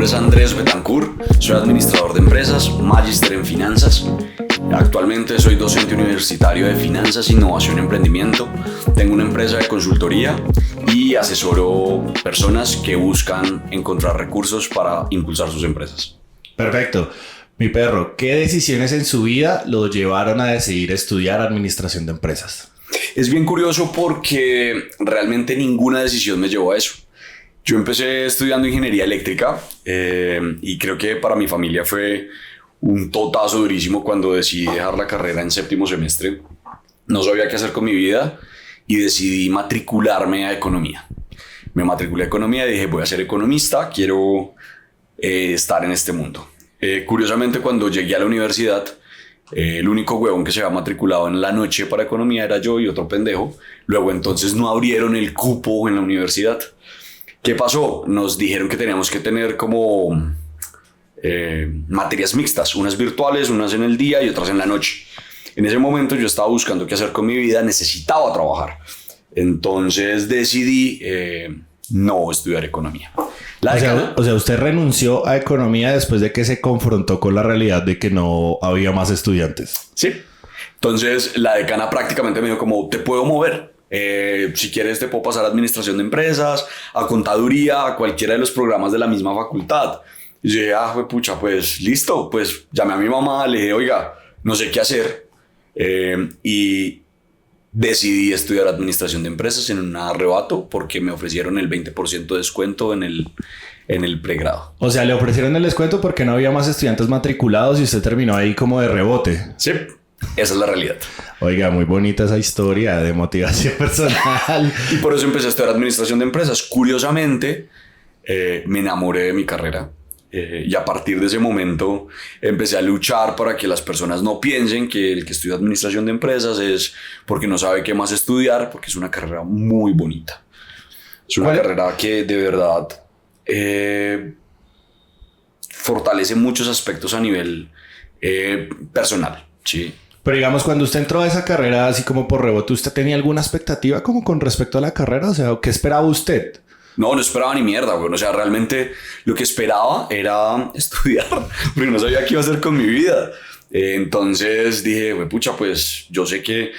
nombre es Andrés Betancourt, soy administrador de empresas, magíster en finanzas. Actualmente soy docente universitario de finanzas, innovación y emprendimiento. Tengo una empresa de consultoría y asesoro personas que buscan encontrar recursos para impulsar sus empresas. Perfecto. Mi perro, ¿qué decisiones en su vida lo llevaron a decidir estudiar administración de empresas? Es bien curioso porque realmente ninguna decisión me llevó a eso. Yo empecé estudiando ingeniería eléctrica y creo que para mi familia fue un totazo durísimo cuando decidí dejar la carrera en séptimo semestre. No sabía qué hacer con mi vida y decidí matricularme a economía. Me matriculé a economía y dije, voy a ser economista, quiero estar en este mundo. Curiosamente, cuando llegué a la universidad, el único huevón que se había matriculado en la noche para economía era yo y otro pendejo. Luego entonces no abrieron el cupo en la universidad. ¿Qué pasó? Nos dijeron que teníamos que tener como materias mixtas, unas virtuales, unas en el día y otras en la noche. En ese momento yo estaba buscando qué hacer con mi vida, necesitaba trabajar. Entonces decidí no estudiar economía. O sea, usted renunció a economía después de que se confrontó con la realidad de que no había más estudiantes. Sí. Entonces la decana prácticamente me dijo como, te puedo mover. Si quieres te puedo pasar a administración de empresas, a contaduría, a cualquiera de los programas de la misma facultad. Y yo dije, pucha, pues listo. Pues llamé a mi mamá, le dije, oiga, no sé qué hacer. Y decidí estudiar administración de empresas en un arrebato porque me ofrecieron el 20% de descuento en el pregrado. O sea, le ofrecieron el descuento porque no había más estudiantes matriculados y usted terminó ahí como de rebote. Sí, esa es la realidad. Oiga, muy bonita esa historia de motivación personal. Y por eso empecé a estudiar administración de empresas. Curiosamente, me enamoré de mi carrera. Y a partir de ese momento empecé a luchar para que las personas no piensen que el que estudia administración de empresas es porque no sabe qué más estudiar, porque es una carrera muy bonita. Es una carrera que de verdad fortalece muchos aspectos a nivel personal, ¿sí? Pero digamos, cuando usted entró a esa carrera así como por rebote, ¿usted tenía alguna expectativa como con respecto a la carrera? O sea, ¿qué esperaba usted? No esperaba ni mierda, güey. O sea, realmente lo que esperaba era estudiar, porque no sabía qué iba a hacer con mi vida. Entonces dije, güey, pucha, pues yo sé que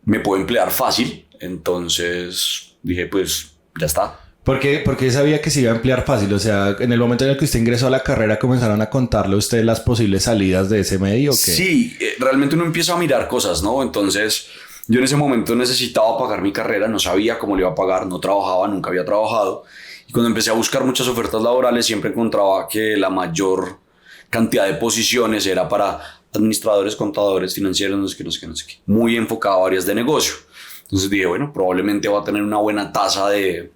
me puedo emplear fácil. Entonces dije, pues ya está. ¿Por qué sabía que se iba a emplear fácil? O sea, en el momento en el que usted ingresó a la carrera, ¿comenzaron a contarle a usted las posibles salidas de ese medio o qué? Sí, realmente uno empieza a mirar cosas, ¿no? Entonces yo en ese momento necesitaba pagar mi carrera, no sabía cómo le iba a pagar, no trabajaba, nunca había trabajado. Y cuando empecé a buscar muchas ofertas laborales, siempre encontraba que la mayor cantidad de posiciones era para administradores, contadores, financieros, no sé qué. Muy enfocado a áreas de negocio. Entonces dije, bueno, probablemente va a tener una buena tasa de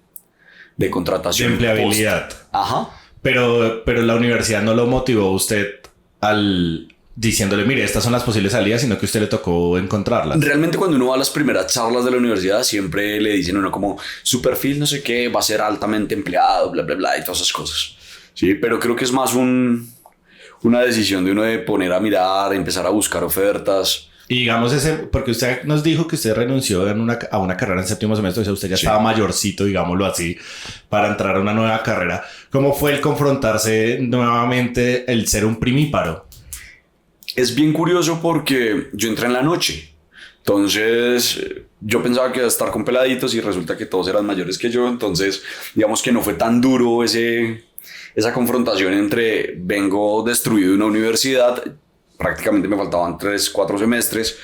contratación. De empleabilidad. Ajá. Pero la universidad no lo motivó a usted diciéndole, mire, estas son las posibles salidas, sino que a usted le tocó encontrarlas. Realmente cuando uno va a las primeras charlas de la universidad siempre le dicen a uno como su perfil no sé qué, va a ser altamente empleado, bla, bla, bla, y todas esas cosas. Sí, pero creo que es más una decisión de uno de poner a mirar, empezar a buscar ofertas. Y digamos porque usted nos dijo que usted renunció a una carrera en séptimo semestre, o sea, usted ya estaba mayorcito, digámoslo así, para entrar a una nueva carrera. ¿Cómo fue el confrontarse nuevamente, el ser un primíparo? Es bien curioso porque yo entré en la noche. Entonces yo pensaba que iba a estar con peladitos y resulta que todos eran mayores que yo. Entonces digamos que no fue tan duro esa confrontación entre vengo destruido de una universidad, prácticamente me faltaban 3-4 semestres,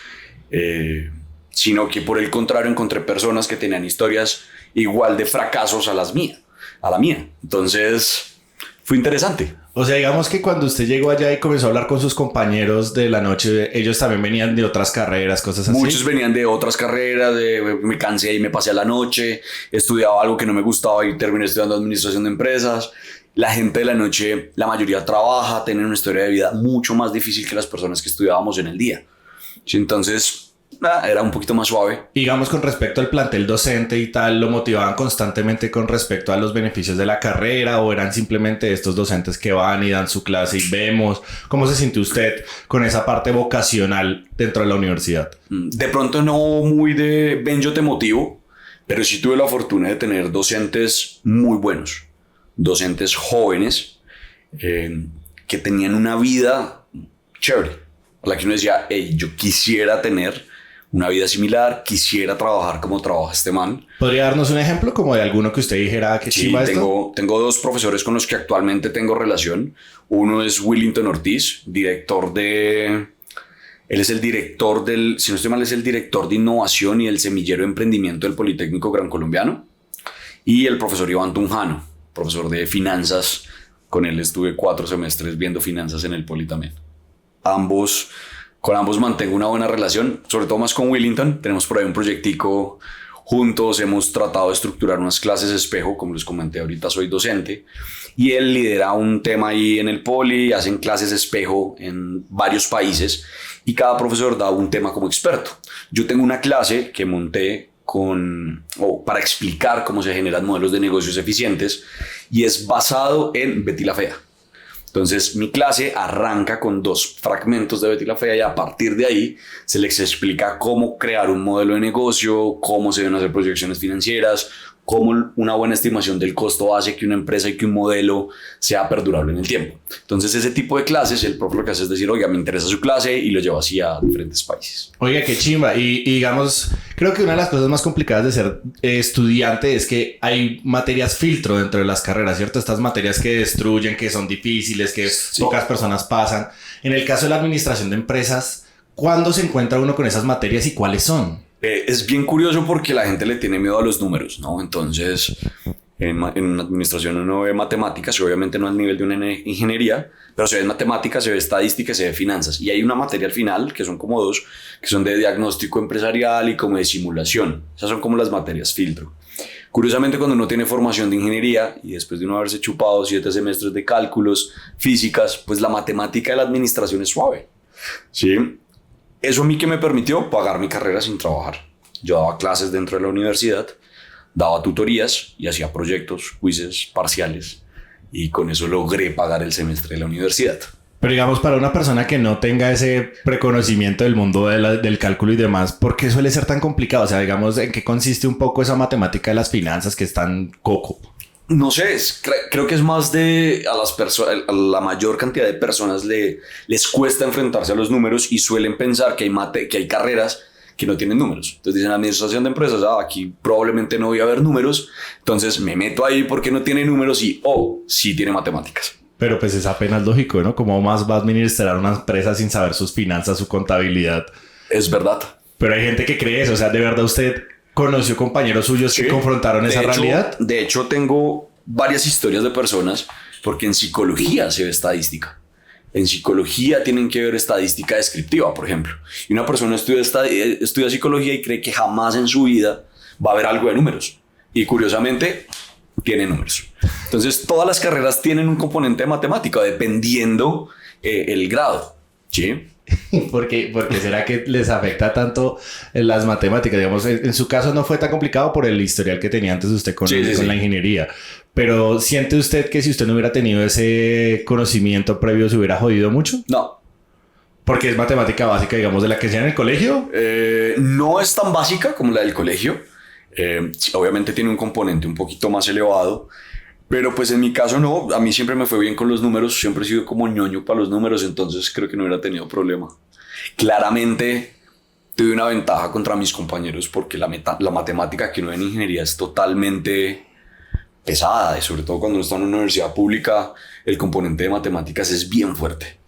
sino que por el contrario encontré personas que tenían historias igual de fracasos a la mía. Entonces fue interesante. O sea, digamos que cuando usted llegó allá y comenzó a hablar con sus compañeros de la noche, ellos también venían de otras carreras, cosas así. Muchos venían de otras carreras, me cansé y me pasé a la noche, estudiaba algo que no me gustaba y terminé estudiando administración de empresas. La gente de la noche, la mayoría trabaja, tienen una historia de vida mucho más difícil que las personas que estudiábamos en el día. Sí, entonces era un poquito más suave. Digamos, con respecto al plantel docente y tal, ¿lo motivaban constantemente con respecto a los beneficios de la carrera o eran simplemente estos docentes que van y dan su clase y vemos? ¿Cómo se sintió usted con esa parte vocacional dentro de la universidad? De pronto no muy de ven yo te motivo, pero sí tuve la fortuna de tener docentes muy buenos, docentes jóvenes que tenían una vida chévere, a la que uno decía, hey, yo quisiera tener una vida similar, quisiera trabajar como trabaja este man. ¿Podría darnos un ejemplo como de alguno que usted dijera que Sí, chimba esto? tengo dos profesores con los que actualmente tengo relación. Uno es Willington Ortiz, él es el director si no estoy mal, es el director de innovación y el semillero de emprendimiento del Politécnico Gran Colombiano. Y el profesor Iván Tunjano, profesor de finanzas. Con él estuve 4 semestres viendo finanzas en el Poli también. Con ambos mantengo una buena relación, sobre todo más con Willington. Tenemos por ahí un proyectico juntos, hemos tratado de estructurar unas clases espejo, como les comenté ahorita, soy docente. Y él lidera un tema ahí en el Poli, hacen clases espejo en varios países y cada profesor da un tema como experto. Yo tengo una clase que monté para explicar cómo se generan modelos de negocios eficientes y es basado en Betty la Fea. Entonces mi clase arranca con 2 fragmentos de Betty la Fea y a partir de ahí se les explica cómo crear un modelo de negocio, cómo se deben hacer proyecciones financieras, cómo una buena estimación del costo hace que una empresa y que un modelo sea perdurable en el tiempo. Entonces ese tipo de clases, el profe lo que hace es decir, oiga, me interesa su clase y lo lleva así a diferentes países. Oiga, qué chimba. Y digamos, creo que una de las cosas más complicadas de ser estudiante es que hay materias filtro dentro de las carreras, ¿cierto? Estas materias que destruyen, que son difíciles, que sí, pocas personas pasan. En el caso de la administración de empresas, ¿cuándo se encuentra uno con esas materias y cuáles son? Es bien curioso porque la gente le tiene miedo a los números, ¿no? Entonces, en administración uno ve matemáticas, y obviamente no al nivel de una ingeniería, pero se ve matemáticas, se ve estadística, se ve finanzas. Y hay una materia al final, que son como 2, que son de diagnóstico empresarial y como de simulación. Esas son como las materias filtro. Curiosamente, cuando uno tiene formación de ingeniería y después de uno haberse chupado 7 semestres de cálculos, físicas, pues la matemática de la administración es suave, ¿sí? Eso a mí que me permitió pagar mi carrera sin trabajar. Yo daba clases dentro de la universidad, daba tutorías y hacía proyectos, quizzes, parciales. Y con eso logré pagar el semestre de la universidad. Pero digamos, para una persona que no tenga ese preconocimiento del mundo del cálculo y demás, ¿por qué suele ser tan complicado? O sea, digamos, ¿en qué consiste un poco esa matemática de las finanzas que es tan coco? No sé, creo que es más a la mayor cantidad de personas les cuesta enfrentarse a los números y suelen pensar que hay carreras que no tienen números. Entonces dicen, administración de empresas, aquí probablemente no voy a ver números, entonces me meto ahí porque no tiene números y, sí tiene matemáticas. Pero pues es apenas lógico, ¿no? ¿Cómo más va a administrar una empresa sin saber sus finanzas, su contabilidad? Es verdad. Pero hay gente que cree eso, o sea, ¿de verdad usted conoció compañeros suyos que confrontaron esa realidad? De hecho, tengo varias historias de personas porque en psicología se ve estadística. En psicología tienen que ver estadística descriptiva, por ejemplo. Y una persona estudia psicología y cree que jamás en su vida va a haber algo de números. Y curiosamente, tiene números. Entonces, todas las carreras tienen un componente de matemática dependiendo el grado, ¿sí? ¿Por qué será que les afecta tanto las matemáticas? Digamos, en su caso no fue tan complicado por el historial que tenía antes usted con la ingeniería. Pero ¿siente usted que si usted no hubiera tenido ese conocimiento previo se hubiera jodido mucho? No. Porque es matemática básica, digamos, de la que sea en el colegio. No es tan básica como la del colegio. Obviamente tiene un componente un poquito más elevado. Pero pues en mi caso no, a mí siempre me fue bien con los números, siempre he sido como ñoño para los números, entonces creo que no hubiera tenido problema. Claramente tuve una ventaja contra mis compañeros porque la matemática que uno ve en ingeniería es totalmente pesada y sobre todo cuando uno está en una universidad pública el componente de matemáticas es bien fuerte.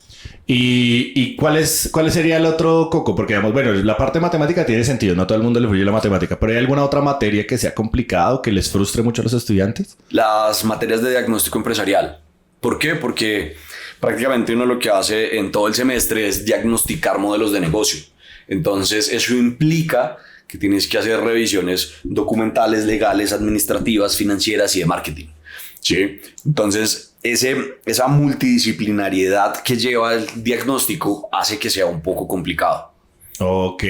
¿Y cuál sería el otro coco? Porque digamos, bueno, la parte de matemática tiene sentido, no a todo el mundo le fluye la matemática, pero ¿hay alguna otra materia que sea complicado, que les frustre mucho a los estudiantes? Las materias de diagnóstico empresarial. ¿Por qué? Porque prácticamente uno lo que hace en todo el semestre es diagnosticar modelos de negocio. Entonces eso implica que tienes que hacer revisiones documentales, legales, administrativas, financieras y de marketing. ¿Sí? Entonces esa multidisciplinariedad que lleva el diagnóstico hace que sea un poco complicado. Ok.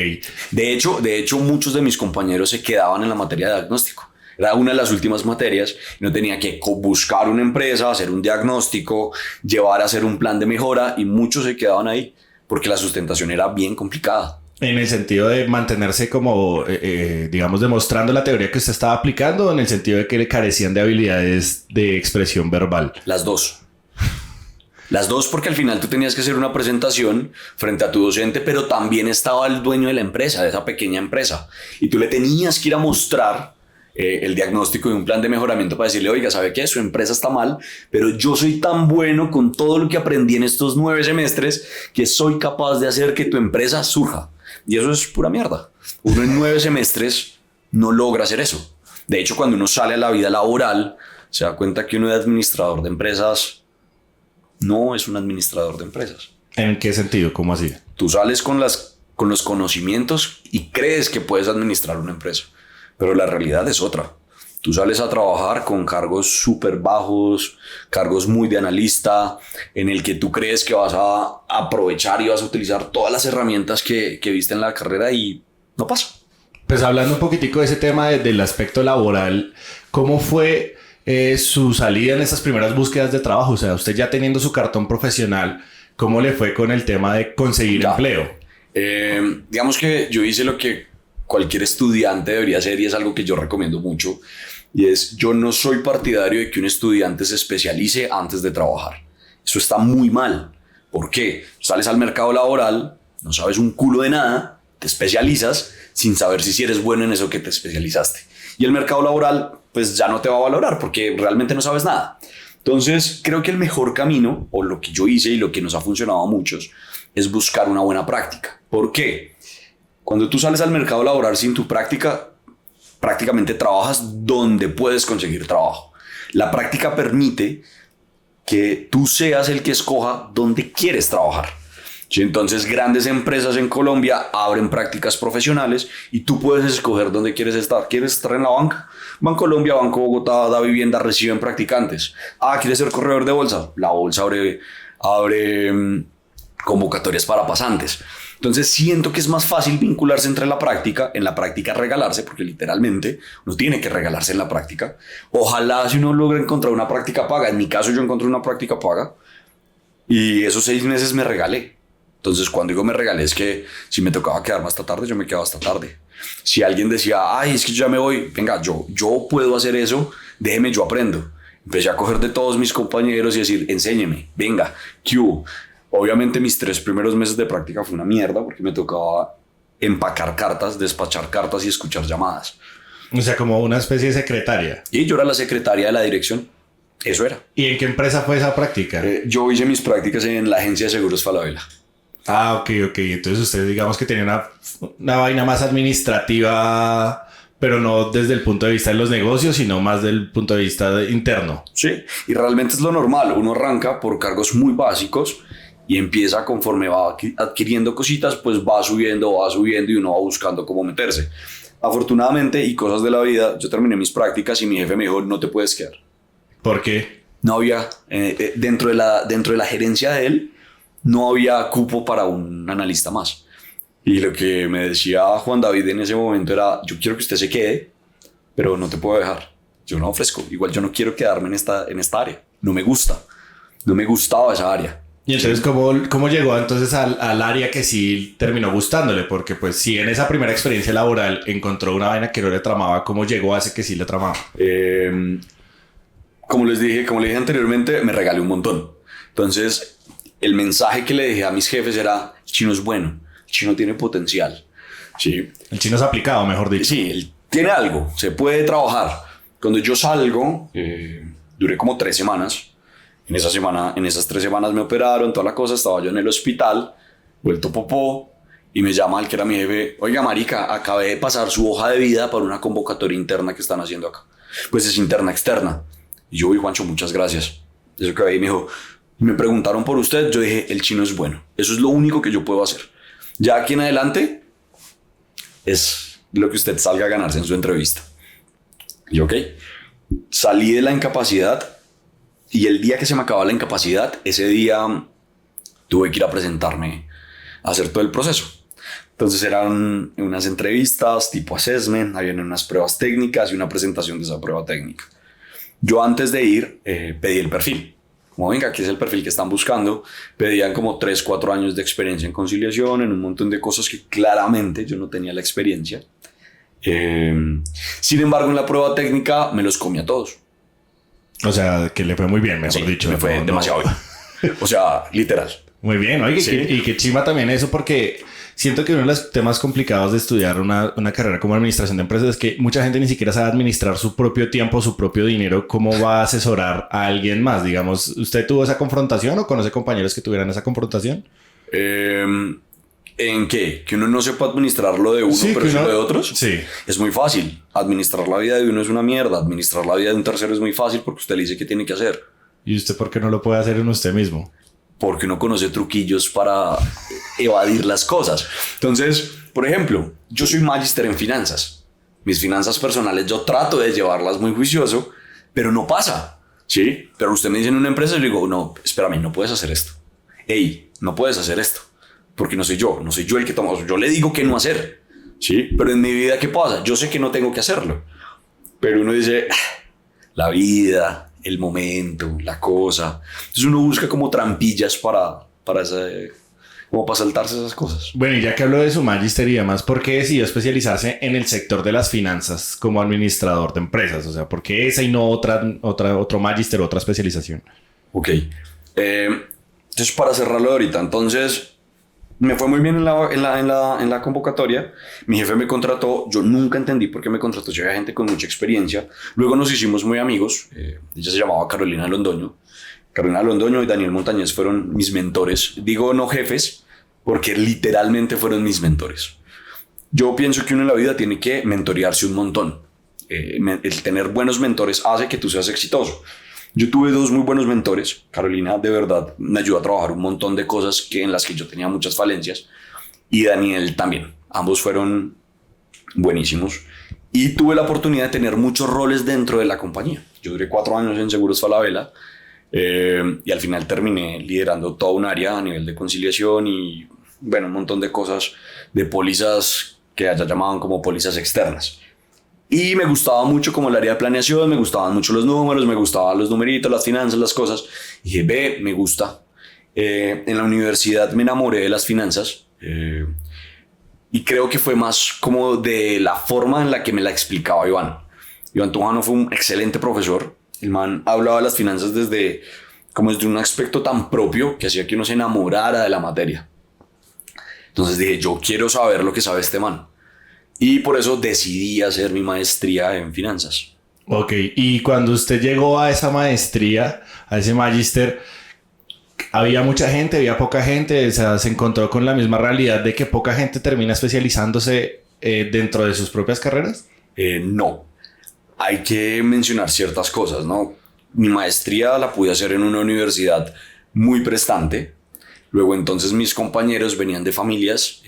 De hecho, muchos de mis compañeros se quedaban en la materia de diagnóstico. Era una de las últimas materias y no tenía que buscar una empresa, hacer un diagnóstico, llevar a hacer un plan de mejora y muchos se quedaban ahí porque la sustentación era bien complicada. En el sentido de mantenerse como, digamos, demostrando la teoría que usted estaba aplicando, o en el sentido de que le carecían de habilidades de expresión verbal. Las dos. Las dos, porque al final tú tenías que hacer una presentación frente a tu docente, pero también estaba el dueño de la empresa, de esa pequeña empresa. Y tú le tenías que ir a mostrar el diagnóstico de un plan de mejoramiento para decirle, oiga, ¿sabe qué? Su empresa está mal, pero yo soy tan bueno con todo lo que aprendí en estos 9 semestres que soy capaz de hacer que tu empresa surja. Y eso es pura mierda. Uno en 9 semestres no logra hacer eso. De hecho, cuando uno sale a la vida laboral, se da cuenta que uno es administrador de empresas no es un administrador de empresas. ¿En qué sentido? ¿Cómo así? Tú sales con los conocimientos y crees que puedes administrar una empresa, pero la realidad es otra. Tú sales a trabajar con cargos súper bajos, cargos muy de analista, en el que tú crees que vas a aprovechar y vas a utilizar todas las herramientas que viste en la carrera y no pasa. Pues hablando un poquitico de ese tema del aspecto laboral, ¿cómo fue su salida en esas primeras búsquedas de trabajo? O sea, usted ya teniendo su cartón profesional, ¿cómo le fue con el tema de conseguir empleo? Digamos que yo hice lo que cualquier estudiante debería hacer y es algo que yo recomiendo mucho. Y es, yo no soy partidario de que un estudiante se especialice antes de trabajar. Eso está muy mal. ¿Por qué? Sales al mercado laboral, no sabes un culo de nada, te especializas sin saber si eres bueno en eso que te especializaste. Y el mercado laboral pues ya no te va a valorar porque realmente no sabes nada. Entonces creo que el mejor camino, o lo que yo hice y lo que nos ha funcionado a muchos, es buscar una buena práctica. ¿Por qué? Cuando tú sales al mercado laboral sin tu práctica, prácticamente trabajas donde puedes conseguir trabajo. La práctica permite que tú seas el que escoja dónde quieres trabajar. Sí, entonces grandes empresas en Colombia abren prácticas profesionales y tú puedes escoger dónde quieres estar. ¿Quieres estar en la banca? Bancolombia, Banco Bogotá, Da Vivienda reciben practicantes. ¿Quieres ser corredor de bolsa? La bolsa abre convocatorias para pasantes. Entonces siento que es más fácil vincularse entre la práctica, en la práctica regalarse, porque literalmente uno tiene que regalarse en la práctica. Ojalá si uno logra encontrar una práctica paga. En mi caso yo encontré una práctica paga y esos 6 meses me regalé. Entonces cuando digo me regalé es que si me tocaba quedarme hasta tarde, yo me quedaba hasta tarde. Si alguien decía, es que yo ya me voy, venga, yo puedo hacer eso, déjeme, yo aprendo. Empecé a coger de todos mis compañeros y decir, enséñeme, venga, ¿qué hubo? Obviamente mis 3 primeros meses de práctica fue una mierda porque me tocaba empacar cartas, despachar cartas y escuchar llamadas. O sea, como una especie de secretaria. Y yo era la secretaria de la dirección. Eso era. ¿Y en qué empresa fue esa práctica? Yo hice mis prácticas en la agencia de seguros Falabella. Ok. Entonces usted digamos que tenía una vaina más administrativa, pero no desde el punto de vista de los negocios, sino más del punto de vista interno. Sí, y realmente es lo normal. Uno arranca por cargos muy básicos y empieza conforme va adquiriendo cositas, pues va subiendo y uno va buscando cómo meterse. Afortunadamente, y cosas de la vida, yo terminé mis prácticas y mi jefe me dijo, no te puedes quedar. ¿Por qué? No había, dentro de la gerencia de él, no había cupo para un analista más. Y lo que me decía Juan David en ese momento era, yo quiero que usted se quede, pero no te puedo dejar. Yo no ofrezco. Igual yo no quiero quedarme en esta área. No me gusta. No me gustaba esa área. Y entonces, ¿cómo llegó entonces al área que sí terminó gustándole? Porque pues si en esa primera experiencia laboral encontró una vaina que no le tramaba, ¿cómo llegó a ese que sí le tramaba? Como les dije anteriormente, me regalé un montón. Entonces, el mensaje que le dije a mis jefes era, el chino es bueno, el chino tiene potencial. ¿Sí? El chino es aplicado, mejor dicho. Sí, él tiene algo, se puede trabajar. Cuando yo salgo, duré como 3 semanas. En esas 3 semanas me operaron, toda la cosa, estaba yo en el hospital, vuelto popó, y me llama el que era mi jefe, oiga marica, acabé de pasar su hoja de vida para una convocatoria interna que están haciendo acá. Pues es interna, externa. Y yo, Juancho, muchas gracias. Eso que ahí me dijo, me preguntaron por usted, yo dije, el chino es bueno. Eso es lo único que yo puedo hacer. Ya aquí en adelante es lo que usted salga a ganarse en su entrevista. Y ok, salí de la incapacidad. Y el día que se me acababa la incapacidad, ese día tuve que ir a presentarme a hacer todo el proceso. Entonces eran unas entrevistas tipo assessment, habían unas pruebas técnicas y una presentación de esa prueba técnica. Yo antes de ir pedí el perfil. Como venga, aquí es el perfil que están buscando. Pedían como 3-4 años de experiencia en conciliación, en un montón de cosas que claramente yo no tenía la experiencia. Sin embargo, en la prueba técnica me los comí a todos. O sea, que le fue muy bien, mejor dicho. Me fue demasiado bien. O sea, literal. Muy bien, oye, Sí. y qué chima también eso, porque siento que uno de los temas complicados de estudiar una carrera como administración de empresas es que mucha gente ni siquiera sabe administrar su propio tiempo, su propio dinero, cómo va a asesorar a alguien más. Digamos, ¿usted tuvo esa confrontación o conoce compañeros que tuvieran esa confrontación? ¿En qué? ¿Que uno no sepa administrar lo de uno, Sí, pero que sí uno- lo de otros? Sí. Es muy fácil. Administrar la vida de uno es una mierda. Administrar la vida de un tercero es muy fácil porque usted le dice qué tiene que hacer. ¿Y usted por qué no lo puede hacer en usted mismo? Porque uno conoce truquillos para evadir las cosas. Entonces, por ejemplo, yo soy magíster en finanzas. Mis finanzas personales yo trato de llevarlas muy juicioso, pero no pasa, ¿sí? Pero usted me dice en una empresa y le digo, no, espérame, no puedes hacer esto. Ey, no puedes hacer esto. Porque no soy yo el que toma. Yo le digo qué no hacer, ¿sí? Pero en mi vida, ¿qué pasa? Yo sé que no tengo que hacerlo. Pero uno dice, la vida, el momento, la cosa. Entonces uno busca como trampillas como para saltarse esas cosas. Bueno, y ya que hablo de su magister y demás, ¿por qué decidió especializarse en el sector de las finanzas como administrador de empresas? O sea, ¿por qué esa y no otro magister, otra especialización? Ok. Entonces, para cerrarlo ahorita, entonces me fue muy bien en la convocatoria. Mi jefe me contrató. Yo nunca entendí por qué me contrató. Yo había gente con mucha experiencia. Luego nos hicimos muy amigos. Ella se llamaba Carolina Londoño. Carolina Londoño y Daniel Montañez fueron mis mentores. Digo no jefes, porque literalmente fueron mis mentores. Yo pienso que uno en la vida tiene que mentorearse un montón. El tener buenos mentores hace que tú seas exitoso. Yo tuve dos muy buenos mentores. Carolina, de verdad, me ayudó a trabajar un montón de cosas en las que yo tenía muchas falencias. Y Daniel también. Ambos fueron buenísimos. Y tuve la oportunidad de tener muchos roles dentro de la compañía. Yo duré 4 años en Seguros Falabella. Y al final terminé liderando toda un área a nivel de conciliación y, bueno, un montón de cosas de pólizas que allá llamaban como pólizas externas. Y me gustaba mucho como el área de planeación, me gustaban mucho los números, me gustaban los numeritos, las finanzas, las cosas. Y dije, me gusta. En la universidad me enamoré de las finanzas. Y creo que fue más como de la forma en la que me la explicaba Iván. Iván Tujano fue un excelente profesor. El man hablaba de las finanzas desde un aspecto tan propio que hacía que uno se enamorara de la materia. Entonces dije, yo quiero saber lo que sabe este man. Y por eso decidí hacer mi maestría en finanzas. Ok, y cuando usted llegó a esa maestría, a ese magister, ¿había mucha gente, había poca gente? O sea, ¿se encontró con la misma realidad de que poca gente termina especializándose dentro de sus propias carreras? No. Hay que mencionar ciertas cosas, ¿no? Mi maestría la pude hacer en una universidad muy prestante. Luego entonces mis compañeros venían de familias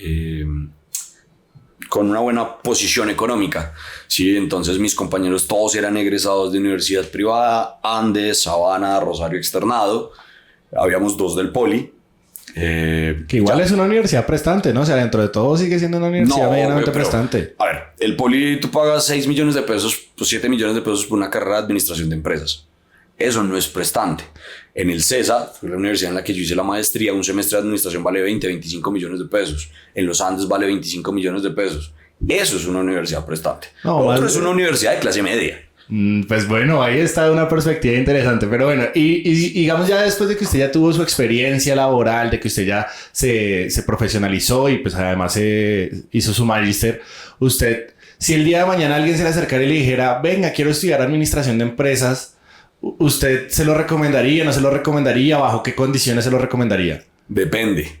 con una buena posición económica, ¿sí? Entonces mis compañeros todos eran egresados de universidad privada, Andes, Sabana, Rosario Externado. Habíamos 2 del Poli. Que igual ya. es una universidad prestante, ¿no? O sea, dentro de todo sigue siendo una universidad medianamente pero, prestante. A ver, el Poli tú pagas 6 millones de pesos, pues 7 millones de pesos por una carrera de administración de empresas. Eso no es prestante. En el CESA, la universidad en la que yo hice la maestría, un semestre de administración vale 25 millones de pesos. En los Andes vale 25 millones de pesos. Eso es una universidad prestante. No, Otro es una universidad de clase media. Pues bueno, ahí está una perspectiva interesante, pero bueno, y digamos ya después de que usted ya tuvo su experiencia laboral, de que usted ya se profesionalizó y pues además hizo su magíster, usted, si el día de mañana alguien se le acercara y le dijera, venga, quiero estudiar administración de empresas, ¿usted se lo recomendaría, no se lo recomendaría? ¿Bajo qué condiciones se lo recomendaría? Depende.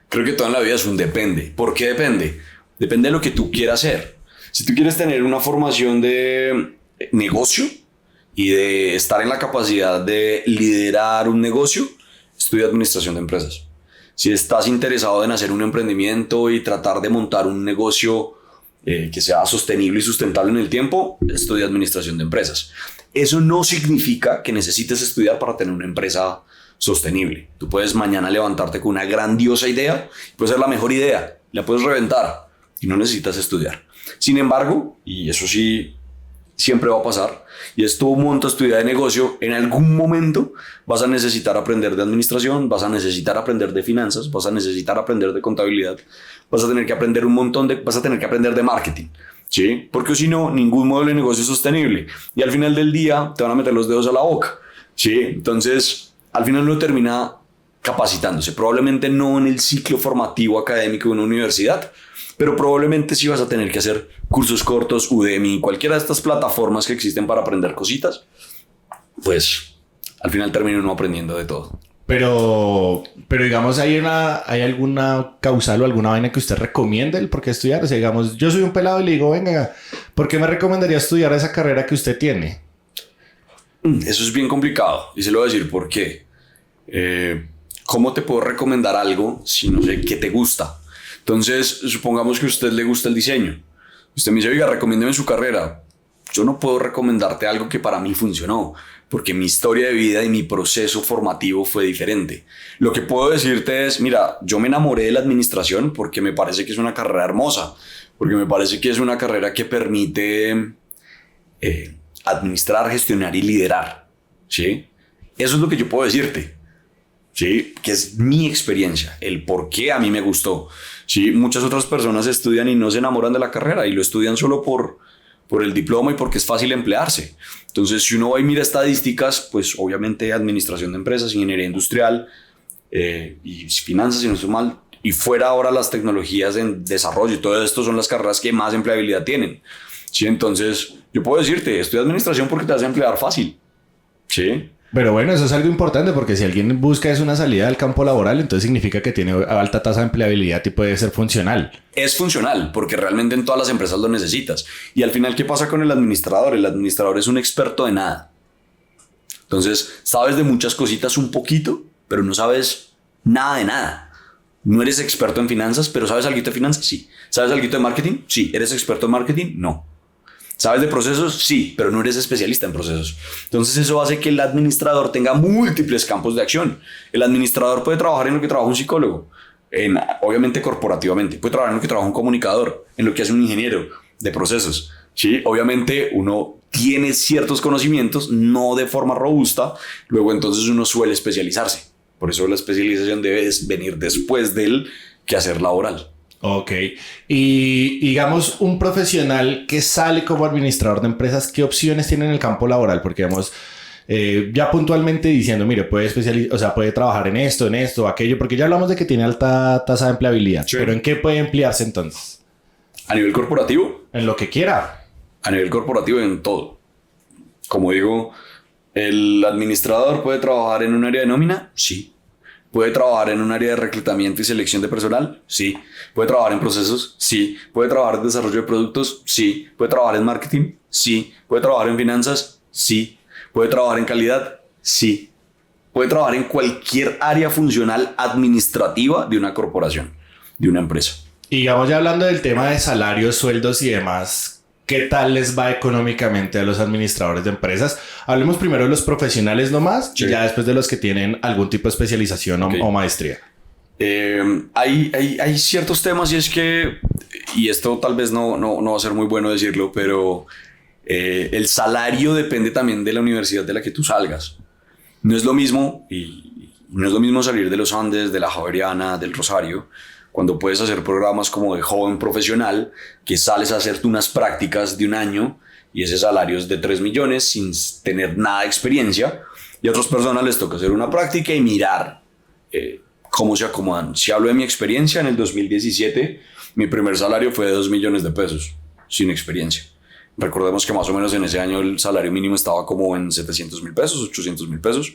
Creo que toda la vida es un depende. ¿Por qué depende? Depende de lo que tú quieras hacer. Si tú quieres tener una formación de negocio y de estar en la capacidad de liderar un negocio, estudia administración de empresas. Si estás interesado en hacer un emprendimiento y tratar de montar un negocio que sea sostenible y sustentable en el tiempo, estudia administración de empresas. Eso no significa que necesites estudiar para tener una empresa sostenible. Tú puedes mañana levantarte con una grandiosa idea, puede ser la mejor idea, la puedes reventar y no necesitas estudiar. Sin embargo, y eso sí siempre va a pasar, y es tu montas tu idea de negocio, en algún momento vas a necesitar aprender de administración, vas a necesitar aprender de finanzas, vas a necesitar aprender de contabilidad, vas a tener que aprender vas a tener que aprender de marketing, ¿sí? Porque si no, ningún modelo de negocio es sostenible y al final del día te van a meter los dedos a la boca, ¿sí? Entonces, al final uno termina capacitándose. Probablemente no en el ciclo formativo académico de una universidad, pero probablemente sí vas a tener que hacer cursos cortos, Udemy, cualquiera de estas plataformas que existen para aprender cositas. Pues al final termino uno aprendiendo de todo. Pero digamos, ¿hay alguna causal o alguna vaina que usted recomiende el por qué estudiar? O sea, digamos, yo soy un pelado y le digo, venga, ¿por qué me recomendaría estudiar esa carrera que usted tiene? Eso es bien complicado y se lo voy a decir por qué. ¿Cómo te puedo recomendar algo si no sé qué te gusta? Entonces, supongamos que a usted le gusta el diseño. Usted me dice, oiga, recomiéndeme su carrera. Yo no puedo recomendarte algo que para mí funcionó, porque mi historia de vida y mi proceso formativo fue diferente. Lo que puedo decirte es, mira, yo me enamoré de la administración porque me parece que es una carrera hermosa, porque me parece que es una carrera que permite administrar, gestionar y liderar, ¿sí? Eso es lo que yo puedo decirte, ¿sí? Que es mi experiencia, el por qué a mí me gustó, ¿sí? Muchas otras personas estudian y no se enamoran de la carrera y lo estudian solo por el diploma y porque es fácil emplearse. Entonces, si uno va y mira estadísticas, pues obviamente administración de empresas, ingeniería industrial y finanzas, si no estoy mal, y fuera ahora las tecnologías en desarrollo y todo esto son las carreras que más empleabilidad tienen. Sí, entonces yo puedo decirte, estudia administración porque te vas a emplear fácil. Sí. Pero bueno, eso es algo importante porque si alguien busca es una salida del campo laboral, entonces significa que tiene alta tasa de empleabilidad y puede ser funcional. Es funcional porque realmente en todas las empresas lo necesitas. Y al final, ¿qué pasa con el administrador? El administrador es un experto de nada. Entonces, sabes de muchas cositas un poquito, pero no sabes nada de nada. No eres experto en finanzas, pero ¿sabes algo de finanzas? Sí. ¿Sabes algo de marketing? Sí. ¿Eres experto en marketing? No. ¿Sabes de procesos? Sí, pero no eres especialista en procesos. Entonces eso hace que el administrador tenga múltiples campos de acción. El administrador puede trabajar en lo que trabaja un psicólogo, obviamente corporativamente. Puede trabajar en lo que trabaja un comunicador, en lo que hace un ingeniero de procesos. ¿Sí? Obviamente uno tiene ciertos conocimientos, no de forma robusta. Luego entonces uno suele especializarse. Por eso la especialización debe venir después del quehacer laboral. Ok. Y digamos, un profesional que sale como administrador de empresas, ¿qué opciones tiene en el campo laboral? Porque digamos, ya puntualmente diciendo, mire, puede trabajar en esto, aquello, porque ya hablamos de que tiene alta tasa de empleabilidad. Sí. Pero ¿en qué puede emplearse entonces? ¿A nivel corporativo? En lo que quiera. A nivel corporativo, en todo. Como digo, ¿el administrador puede trabajar en un área de nómina? Sí. ¿Puede trabajar en un área de reclutamiento y selección de personal? Sí. ¿Puede trabajar en procesos? Sí. ¿Puede trabajar en desarrollo de productos? Sí. ¿Puede trabajar en marketing? Sí. ¿Puede trabajar en finanzas? Sí. ¿Puede trabajar en calidad? Sí. ¿Puede trabajar en cualquier área funcional administrativa de una corporación, de una empresa? Y digamos, ya hablando del tema de salarios, sueldos y demás, ¿qué tal les va económicamente a los administradores de empresas? Hablemos primero de los profesionales nomás, sí, y ya después de los que tienen algún tipo de especialización o maestría. Hay ciertos temas y es que, y esto tal vez no va a ser muy bueno decirlo, pero el salario depende también de la universidad de la que tú salgas. No es lo mismo, y no es lo mismo salir de los Andes, de la Javeriana, del Rosario, cuando puedes hacer programas como de joven profesional, que sales a hacerte unas prácticas de un año y ese salario es de 3 millones sin tener nada de experiencia, y a otras personas les toca hacer una práctica y mirar cómo se acomodan. Si hablo de mi experiencia, en el 2017 mi primer salario fue de 2 millones de pesos sin experiencia. Recordemos que más o menos en ese año el salario mínimo estaba como en 700 mil pesos, 800 mil pesos.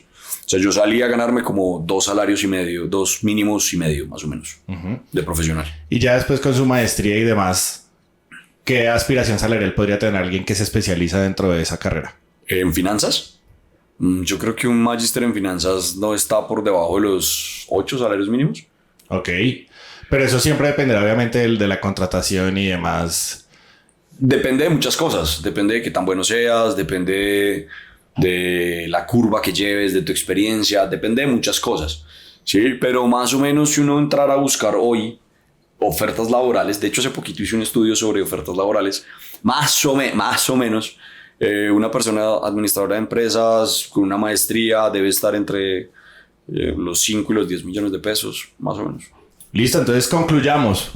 O sea, yo salí a ganarme como 2 salarios y medio, 2 mínimos y medio, más o menos, de profesional. Y ya después con su maestría y demás, ¿qué aspiración salarial podría tener alguien que se especializa dentro de esa carrera? ¿En finanzas? Yo creo que un magíster en finanzas no está por debajo de los 8 salarios mínimos. Ok, pero eso siempre dependerá obviamente de la contratación y demás. Depende de muchas cosas, depende de qué tan bueno seas, depende de la curva que lleves, de tu experiencia, depende de muchas cosas, ¿sí? Pero más o menos si uno entrara a buscar hoy ofertas laborales, de hecho hace poquito hice un estudio sobre ofertas laborales, más o menos una persona administradora de empresas con una maestría debe estar entre los 5 y los 10 millones de pesos, más o menos. Listo, entonces concluyamos.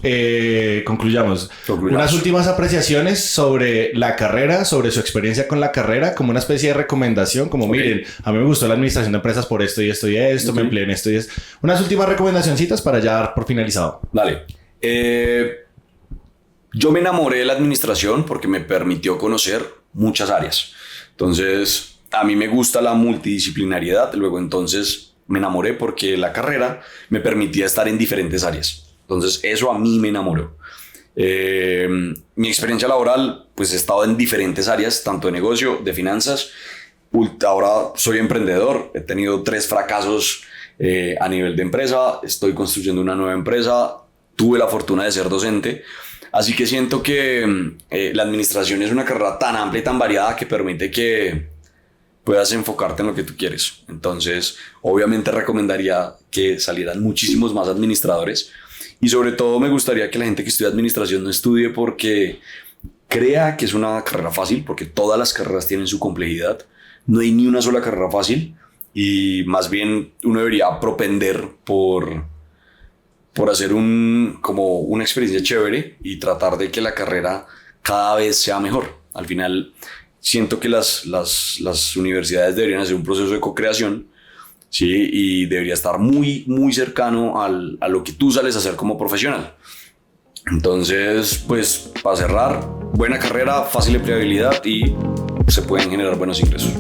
Unas últimas apreciaciones sobre la carrera, sobre su experiencia con la carrera, como una especie de recomendación, como miren, a mí me gustó la administración de empresas por esto y esto y esto, me empleé en esto y esto. Unas últimas recomendacioncitas para ya dar por finalizado. Dale. Yo me enamoré de la administración porque me permitió conocer muchas áreas. Entonces, a mí me gusta la multidisciplinariedad. Luego, entonces, me enamoré porque la carrera me permitía estar en diferentes áreas. Entonces, eso a mí me enamoró. Mi experiencia laboral, pues he estado en diferentes áreas, tanto de negocio, de finanzas. Ahora soy emprendedor. He tenido 3 fracasos a nivel de empresa. Estoy construyendo una nueva empresa. Tuve la fortuna de ser docente. Así que siento que la administración es una carrera tan amplia y tan variada que permite que puedas enfocarte en lo que tú quieres. Entonces, obviamente recomendaría que salieran muchísimos más administradores y sobre todo me gustaría que la gente que estudia administración no estudie porque crea que es una carrera fácil, porque todas las carreras tienen su complejidad. No hay ni una sola carrera fácil y más bien uno debería propender por hacer como una experiencia chévere y tratar de que la carrera cada vez sea mejor. Al final, siento que las universidades deberían hacer un proceso de co-creación, ¿sí? Y debería estar muy, muy cercano a lo que tú sales a hacer como profesional. Entonces, pues, para cerrar, buena carrera, fácil empleabilidad y se pueden generar buenos ingresos.